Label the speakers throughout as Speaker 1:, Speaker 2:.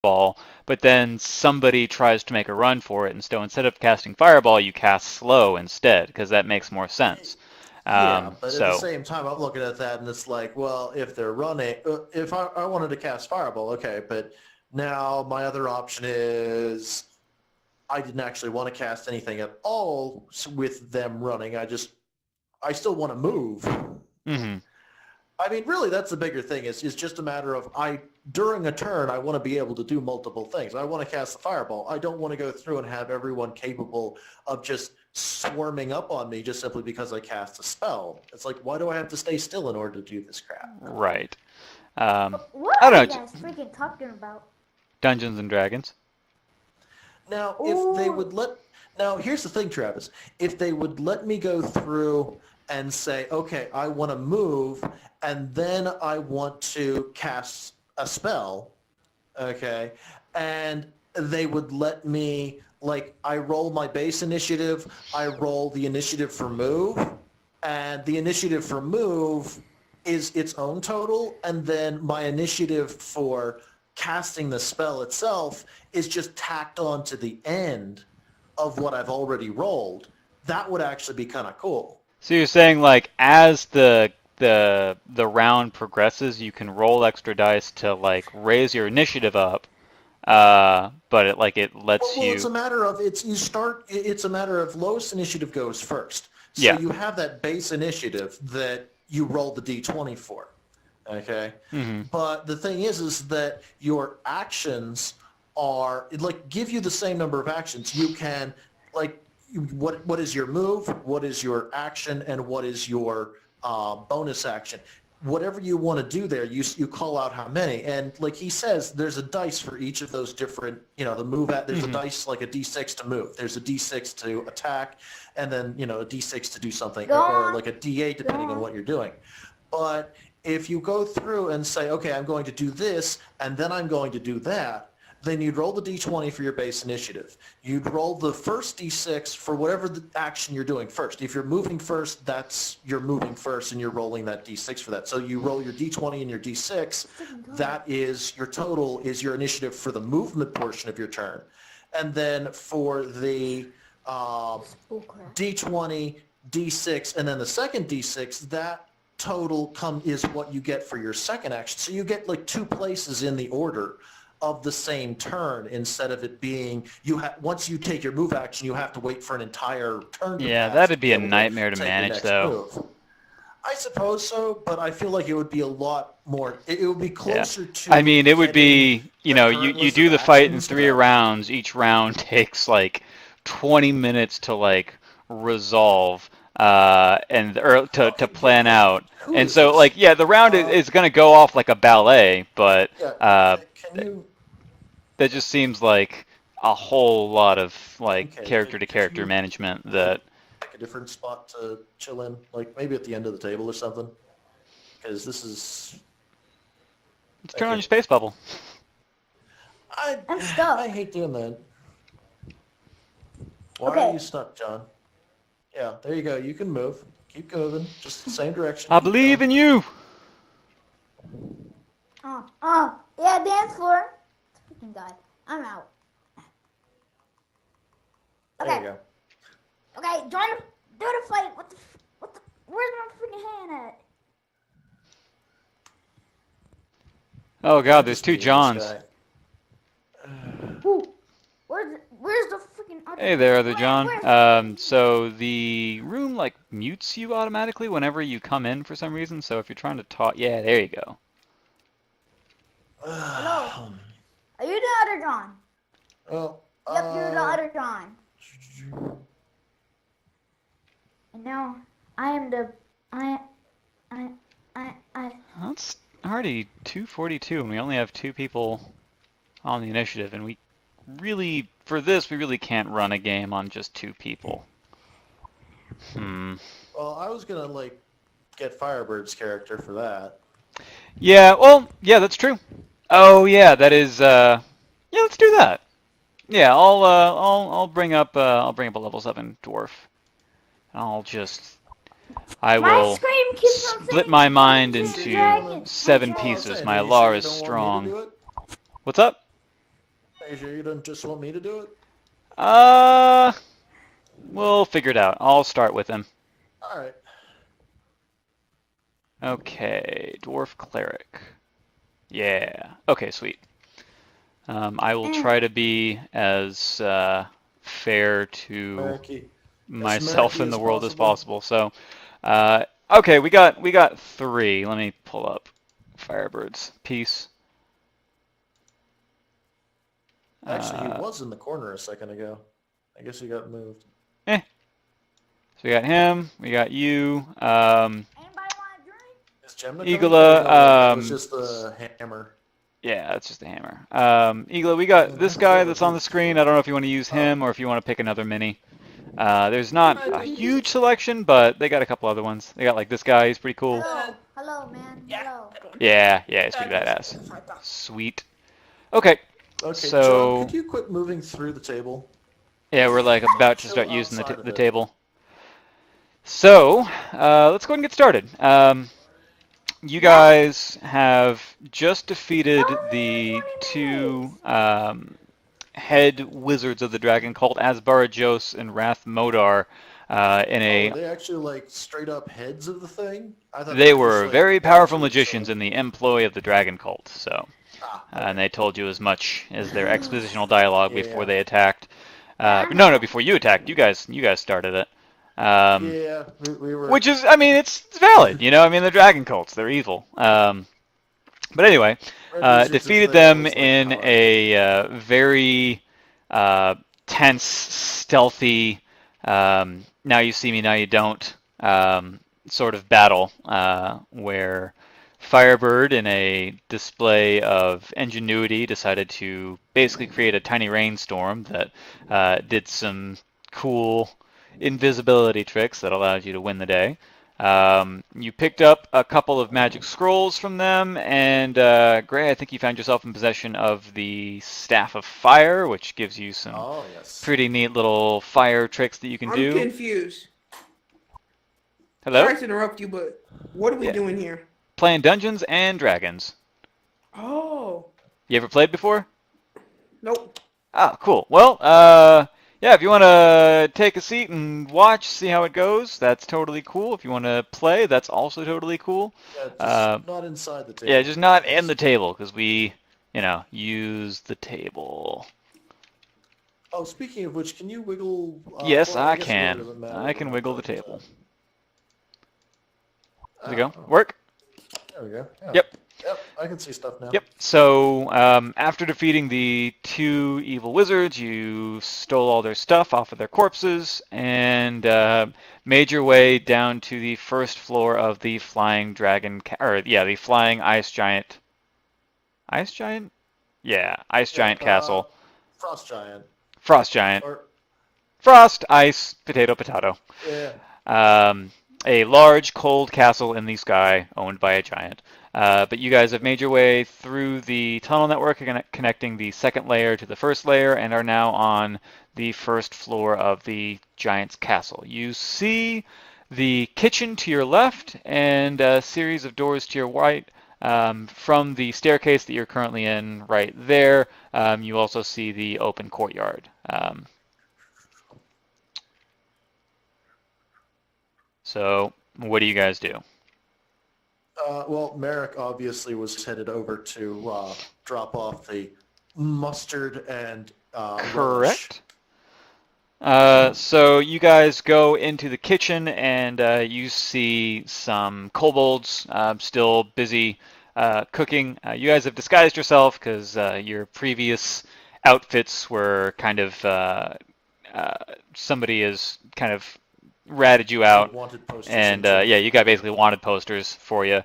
Speaker 1: Fireball, but then somebody tries to make a run for it, and so instead of casting Fireball, you cast Slow instead, because that makes more sense.
Speaker 2: Yeah, but at the
Speaker 1: So,
Speaker 2: same time, I'm looking at that and it's like, well, if they're running, if I wanted to cast Fireball, okay, but now my other option is I didn't actually want to cast anything at all with them running. I still want to move.
Speaker 1: mhm.
Speaker 2: I mean, really, that's the bigger thing. Is just a matter of during a turn, I want to be able to do multiple things. I want to cast the fireball. I don't want to go through and have everyone capable of just swarming up on me just simply because I cast a spell. It's like, why do I have to stay still in order to do this crap?
Speaker 1: Right.
Speaker 3: What
Speaker 1: I
Speaker 3: are you
Speaker 1: don't know.
Speaker 3: guys freaking talking about?
Speaker 1: Dungeons and Dragons.
Speaker 2: Now, if they
Speaker 3: Ooh.
Speaker 2: would let, now here's the thing, Travis. If they would let me go through and say, okay, I want to move, and then I want to cast a spell, okay, and they would let me, like, I roll my base initiative, I roll the initiative for move, and the initiative for move is its own total, and then my initiative for casting the spell itself is just tacked on to the end of what I've already rolled. That would actually be kind of cool.
Speaker 1: So you're saying like as the round progresses, you can roll extra dice to like raise your initiative up, but it
Speaker 2: Well,
Speaker 1: lets
Speaker 2: well, it's
Speaker 1: you.
Speaker 2: a matter of It's a matter of lowest initiative goes first. So
Speaker 1: Yeah.
Speaker 2: you have that base initiative that you roll the d20 for. Okay,
Speaker 1: Hmm.
Speaker 2: but the thing is that your actions are like give you the same number of actions. You can like what is your move, what is your action, and what is your bonus action. Whatever you want to do there, you call out how many, and like he says, there's a dice for each of those different. The move at there's a
Speaker 1: Hmm.
Speaker 2: dice like a d6 to move. There's a d6 to attack, and then a d6 to do something,
Speaker 3: Go
Speaker 2: or
Speaker 3: on.
Speaker 2: like a d8
Speaker 3: Go
Speaker 2: depending on
Speaker 3: on.
Speaker 2: what you're doing. But if you go through and say, okay, I'm going to do this, and then I'm going to do that, then you'd roll the d20 for your base initiative. You'd roll the first d6 for whatever the action you're doing first. If you're moving first, you're moving first, and you're rolling that d6 for that. So you roll your d20 and your d6. That is your total, is your initiative for the movement portion of your turn. And then for the d20, d6, and then the second d6, that total is what you get for your second action. So you get like two places in the order of the same turn instead of it being once you take your move action, you have to wait for an entire turn to
Speaker 1: Yeah,
Speaker 2: pass to
Speaker 1: that'd
Speaker 2: be
Speaker 1: be a
Speaker 2: able to
Speaker 1: nightmare to
Speaker 2: take your
Speaker 1: manage,
Speaker 2: next
Speaker 1: though.
Speaker 2: move. I suppose so, but I feel like it would be a lot more. It would be
Speaker 1: Yeah.
Speaker 2: closer
Speaker 1: I
Speaker 2: to
Speaker 1: mean, it would
Speaker 2: getting
Speaker 1: be,
Speaker 2: the
Speaker 1: you
Speaker 2: current
Speaker 1: you
Speaker 2: list
Speaker 1: do
Speaker 2: of
Speaker 1: the fight in
Speaker 2: actions
Speaker 1: three
Speaker 2: without.
Speaker 1: rounds. Each round takes like 20 minutes to like resolve, and or to
Speaker 2: Okay,
Speaker 1: plan out.
Speaker 2: who
Speaker 1: And
Speaker 2: is
Speaker 1: so
Speaker 2: this?
Speaker 1: like yeah, the round is going to go off like a ballet, but
Speaker 2: Yeah,
Speaker 1: uh,
Speaker 2: can you?
Speaker 1: that just seems like a whole lot of like
Speaker 2: Okay,
Speaker 1: character to
Speaker 2: could
Speaker 1: character
Speaker 2: you
Speaker 1: management
Speaker 2: like
Speaker 1: that
Speaker 2: pick a different spot to chill in, like maybe at the end of the table or something? Because this is
Speaker 1: let's turn on your
Speaker 2: okay.
Speaker 1: space bubble.
Speaker 2: I
Speaker 3: I'm
Speaker 2: I
Speaker 3: stuck.
Speaker 2: hate doing that. Why are
Speaker 3: Okay.
Speaker 2: you stuck, John? Yeah, there you go. You can move. Keep moving. Just the same direction.
Speaker 1: I
Speaker 2: Keep
Speaker 1: believe
Speaker 2: going.
Speaker 1: in you.
Speaker 3: Yeah, dance floor. Freaking god. I'm out.
Speaker 2: There
Speaker 3: Okay.
Speaker 2: you go.
Speaker 3: Okay, join the, do the fight. Where's my freaking hand at?
Speaker 1: Oh
Speaker 2: I
Speaker 1: God, there's
Speaker 2: just
Speaker 1: two
Speaker 2: mute this
Speaker 1: Johns.
Speaker 2: guy.
Speaker 3: Who? Where's the freaking other
Speaker 1: Hey
Speaker 3: one?
Speaker 1: there, other John.
Speaker 3: Where's the
Speaker 1: So the room like mutes you automatically whenever you come in for some reason. So if you're trying to talk, yeah, there you go.
Speaker 3: Hello? Are you the other John?
Speaker 2: Well,
Speaker 3: Yep, you're the other John. And now I am the I
Speaker 1: That's already 242, and we only have two people on the initiative, and we really can't run a game on just two people.
Speaker 2: well, I was gonna like get Firebird's character for that.
Speaker 1: Yeah, well, yeah, that's true. Oh yeah, that is yeah, let's do that. Yeah, I'll bring up a level 7 dwarf. I'll just I
Speaker 3: my
Speaker 1: will
Speaker 3: screen keeps on
Speaker 1: split
Speaker 3: saying
Speaker 1: my mind
Speaker 3: Dungeons and
Speaker 2: You sure you
Speaker 1: into
Speaker 2: don't want
Speaker 3: Dragons.
Speaker 2: to?
Speaker 3: My
Speaker 1: 7
Speaker 3: screen.
Speaker 2: Well, I'm
Speaker 1: pieces.
Speaker 2: saying,
Speaker 1: My
Speaker 2: are you sure
Speaker 1: Alar
Speaker 2: you
Speaker 1: is
Speaker 2: don't want me to
Speaker 1: strong.
Speaker 2: do it?
Speaker 1: What's up?
Speaker 2: Are you sure you don't just want me to do it?
Speaker 1: We'll figure it out. I'll start with him.
Speaker 2: All right.
Speaker 1: Okay, dwarf cleric. Yeah. Okay, sweet. I will try to be as fair to
Speaker 2: Merricky.
Speaker 1: myself
Speaker 2: Merricky
Speaker 1: and
Speaker 2: as
Speaker 1: the world as
Speaker 2: possible.
Speaker 1: possible. So, okay, we got 3. Let me pull up Firebird's piece.
Speaker 2: Actually, he was in the corner a second ago. I guess he got moved.
Speaker 1: So we got him. We got you.
Speaker 3: Anybody want a drink?
Speaker 2: Is Gemna coming?
Speaker 1: Igla,
Speaker 2: Oh, no, that was just the hammer.
Speaker 1: Yeah, that's just a hammer. Igla, we got this guy that's on the screen. I don't know if you want to use him or if you want to pick another mini. There's not a huge selection, but they got a couple other ones. They got like this guy. He's pretty cool.
Speaker 3: Hello, man. Hello.
Speaker 1: Yeah, he's pretty badass. Sweet. Okay.
Speaker 2: Okay,
Speaker 1: So
Speaker 2: John, could you quit moving through the table?
Speaker 1: yeah, we're like about to
Speaker 2: Chill
Speaker 1: start using
Speaker 2: outside of
Speaker 1: the
Speaker 2: it.
Speaker 1: table. So let's go ahead and get started. You guys have just defeated the 2 head wizards of the dragon called Asbarajos and Wrath Modar in
Speaker 2: Oh,
Speaker 1: a.
Speaker 2: were they actually like straight up heads of the thing? I thought
Speaker 1: They
Speaker 2: were just,
Speaker 1: were
Speaker 2: like,
Speaker 1: very powerful
Speaker 2: badges,
Speaker 1: magicians
Speaker 2: so-
Speaker 1: in the employ of the dragon cult. So, and they told you as much as their expositional dialogue before
Speaker 2: Yeah.
Speaker 1: they attacked. No, before you attacked. You guys started it.
Speaker 2: Yeah, we were.
Speaker 1: Which is, I mean, it's valid, you know. I mean, they're dragon cults; they're evil. But anyway,
Speaker 2: Red Wizards
Speaker 1: defeated
Speaker 2: is
Speaker 1: them
Speaker 2: always, like,
Speaker 1: in
Speaker 2: powerful.
Speaker 1: a very tense, stealthy, now you see me, now you don't sort of battle, where Firebird, in a display of ingenuity, decided to basically create a tiny rainstorm that did some cool invisibility tricks that allowed you to win the day. You picked up a couple of magic scrolls from them, and Gray, I think you found yourself in possession of the Staff of Fire, which gives you some
Speaker 2: Oh, yes.
Speaker 1: pretty neat little fire tricks that you can
Speaker 4: I'm
Speaker 1: do.
Speaker 4: confused.
Speaker 1: Hello?
Speaker 4: Sorry to interrupt you, but what are we
Speaker 1: Yeah.
Speaker 4: doing here?
Speaker 1: Playing Dungeons and Dragons.
Speaker 4: Oh,
Speaker 1: You ever played before?
Speaker 4: nope.
Speaker 1: Ah, cool. Well, yeah, if you want to take a seat and watch, see how it goes, that's totally cool. If you want to play, that's also totally cool.
Speaker 2: Yeah, just not inside the table.
Speaker 1: Yeah, just not in the table, because we, use the table.
Speaker 2: Oh, speaking of which, can you wiggle?
Speaker 1: Yes,
Speaker 2: well,
Speaker 1: I
Speaker 2: guess it
Speaker 1: can.
Speaker 2: really doesn't matter
Speaker 1: I can
Speaker 2: what
Speaker 1: wiggle the
Speaker 2: I'm doing,
Speaker 1: table.
Speaker 2: but-
Speaker 1: There we go.
Speaker 2: Oh,
Speaker 1: Work?
Speaker 2: there we go. Yeah.
Speaker 1: Yep.
Speaker 2: Yep, I can see stuff now.
Speaker 1: Yep. So after defeating the 2 evil wizards, you stole all their stuff off of their corpses and made your way down to the first floor of the flying dragon, the flying ice giant. Ice giant? Yeah, ice giant castle.
Speaker 2: Frost giant.
Speaker 1: Frost giant.
Speaker 2: Or
Speaker 1: Frost, ice, potato, potato.
Speaker 2: yeah.
Speaker 1: A large, cold castle in the sky owned by a giant. But you guys have made your way through the tunnel network connecting the second layer to the first layer and are now on the first floor of the giant's castle. You see the kitchen to your left and a series of doors to your right. From the staircase that you're currently in right there, you also see the open courtyard. So what do you guys do?
Speaker 2: Well, Merrick obviously was headed over to drop off the mustard and relish.
Speaker 1: Correct. So you guys go into the kitchen and you see some kobolds still busy cooking. You guys have disguised yourself because your previous outfits were kind of somebody has kind of ratted you out.
Speaker 2: Wanted posters
Speaker 1: And
Speaker 2: stuff.
Speaker 1: yeah, you got basically wanted posters for you.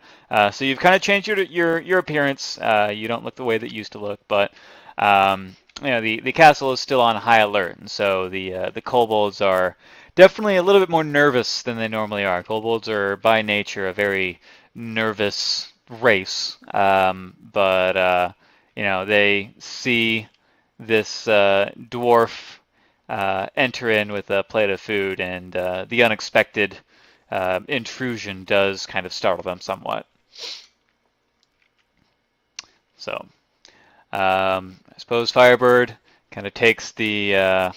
Speaker 1: So you've kind of changed your appearance. You don't look the way that you used to look, but the castle is still on high alert, and so the kobolds are definitely a little bit more nervous than they normally are. Kobolds are by nature a very nervous race, but they see this dwarf enter in with a plate of food, and the unexpected intrusion does kind of startle them somewhat. So, I suppose Firebird kind of takes the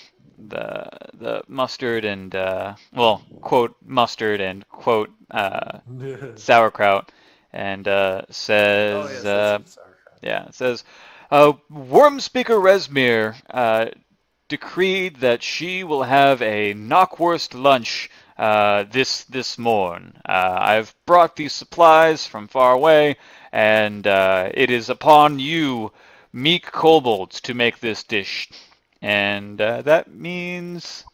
Speaker 1: mustard and well, quote mustard and quote sauerkraut, and
Speaker 2: Oh
Speaker 1: says,
Speaker 2: yes, that's it. Sauerkraut.
Speaker 1: yeah, it says, Worm Speaker Resmir decreed that she will have a knockwurst lunch this morn. I've brought these supplies from far away, and it is upon you, meek kobolds, to make this dish. And that means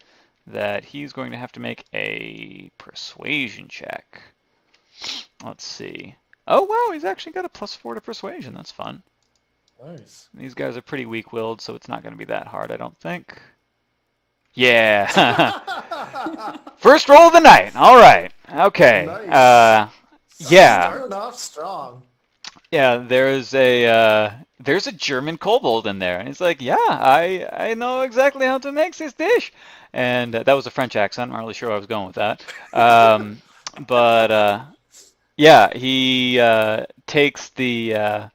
Speaker 1: that he's going to have to make a persuasion check. Let's see. Oh, wow, he's actually got a +4 to persuasion. That's fun.
Speaker 2: Nice.
Speaker 1: These guys are pretty weak-willed, so it's not going to be that hard, I don't think. Yeah. First roll of the night. All right. Okay.
Speaker 2: Nice.
Speaker 1: Yeah.
Speaker 2: Starting off strong.
Speaker 1: Yeah, there's a German kobold in there, and he's like, "Yeah, I know exactly how to make this dish," and that was a French accent. I'm not really sure where I was going with that, but yeah, he takes the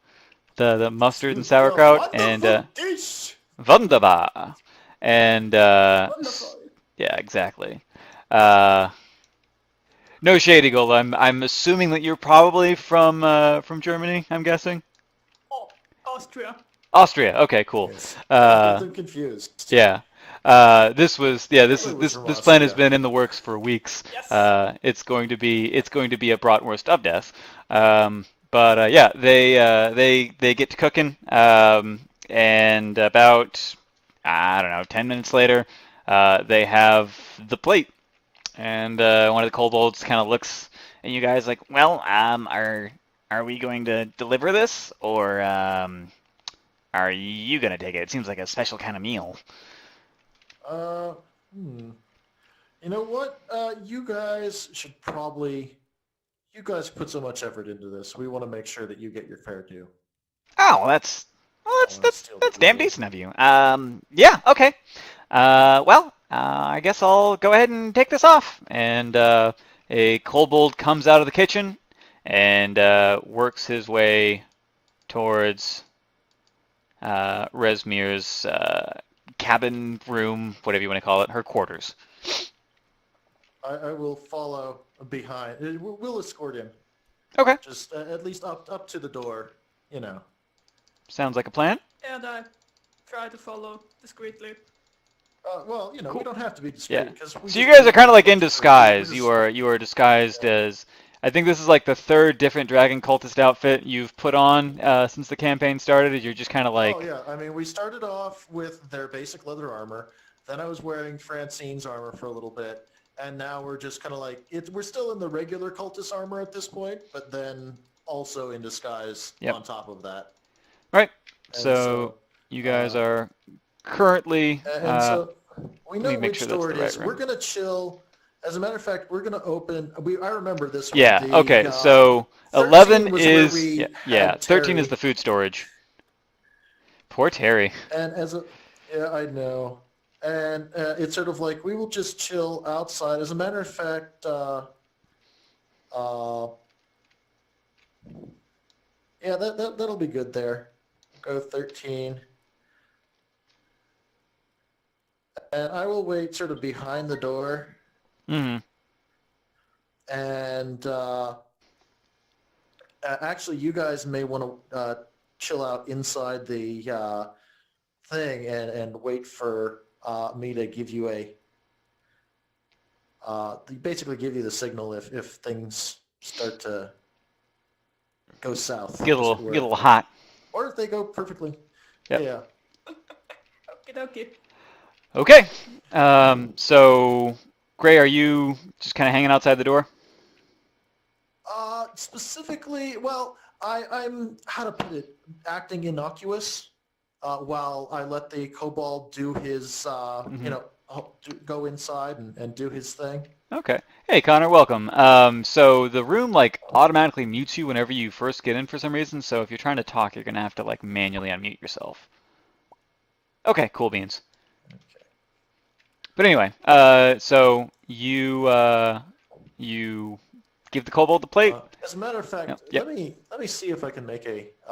Speaker 1: mustard and sauerkraut and
Speaker 2: Dish.
Speaker 1: wunderbar, and
Speaker 4: Wonderful.
Speaker 1: yeah, exactly. No shade, Eagle. I'm assuming that you're probably from Germany. I'm guessing.
Speaker 4: Oh, Austria.
Speaker 1: Austria. Okay, cool.
Speaker 2: Yes. Get them confused.
Speaker 1: Yeah. This plan has been in the works for weeks.
Speaker 4: Yes.
Speaker 1: It's going to be a bratwurst of death. But yeah, they get to cooking. And about, I don't know, 10 minutes later, they have the plate. And one of the kobolds kind of looks at you guys like, well, are we going to deliver this, or are you gonna take it? It seems like a special kind of meal.
Speaker 2: You know what? You guys should probably. You guys put so much effort into this. We want to make sure that you get your fair due.
Speaker 1: Oh, that's
Speaker 2: Steal
Speaker 1: that's
Speaker 2: the
Speaker 1: damn
Speaker 2: booty.
Speaker 1: decent of you. Yeah, okay. Well, I guess I'll go ahead and take this off. And a kobold comes out of the kitchen and works his way towards Resmir's cabin room, whatever you want to call it, her quarters.
Speaker 2: I will follow behind. We'll escort him.
Speaker 1: Okay,
Speaker 2: Just at least up to the door. You know.
Speaker 1: sounds like a plan.
Speaker 4: And I try to follow discreetly.
Speaker 2: Well, you know,
Speaker 1: Cool.
Speaker 2: we don't have to be
Speaker 1: Yeah.
Speaker 2: discreet because.
Speaker 1: So you guys are kind of like in disguise. You are disguised as. I think this is like the third different dragon cultist outfit you've put on since the campaign started. You're just kind of like.
Speaker 2: Oh yeah, I mean, we started off with their basic leather armor. Then I was wearing Francine's armor for a little bit, and now we're just kind of like we're still in the regular cultist armor at this point, but then also in disguise
Speaker 1: Yep.
Speaker 2: on top of that.
Speaker 1: Right.
Speaker 2: And
Speaker 1: So you guys are currently.
Speaker 2: And so we know
Speaker 1: let me make
Speaker 2: which
Speaker 1: sure that's
Speaker 2: door
Speaker 1: the
Speaker 2: it
Speaker 1: right
Speaker 2: is.
Speaker 1: room.
Speaker 2: We're gonna chill. As a matter of fact, we're gonna open. I remember this one.
Speaker 1: Yeah.
Speaker 2: The,
Speaker 1: Okay. So
Speaker 2: 13
Speaker 1: 11
Speaker 2: was where
Speaker 1: is
Speaker 2: we
Speaker 1: yeah.
Speaker 2: had
Speaker 1: 13 is
Speaker 2: Terry.
Speaker 1: the food storage. Poor Terry.
Speaker 2: And yeah, I know. And it's sort of like we will just chill outside. As a matter of fact, yeah, that'll be good there. Go 13. And I will wait sort of behind the door.
Speaker 1: Hmm.
Speaker 2: And actually, you guys may want to chill out inside the thing and wait for me to give you basically give you the signal if things start to go south.
Speaker 1: Get a
Speaker 2: as it
Speaker 1: little
Speaker 2: were.
Speaker 1: get a little hot.
Speaker 2: Or if they go perfectly.
Speaker 1: Yep.
Speaker 2: Yeah.
Speaker 4: Okay.
Speaker 1: Okay. So Gray, are you just kind of hanging outside the door?
Speaker 2: Specifically, well, I'm, how to put it, acting innocuous while I let the kobold do his, go inside and do his thing.
Speaker 1: Okay. Hey, Connor, welcome. So the room like automatically mutes you whenever you first get in for some reason. So if you're trying to talk, you're gonna have to like manually unmute yourself. Okay, cool beans.
Speaker 2: Okay.
Speaker 1: But anyway, so you give the kobold the plate.
Speaker 2: As a matter of fact,
Speaker 1: Yep.
Speaker 2: let me see if I can make a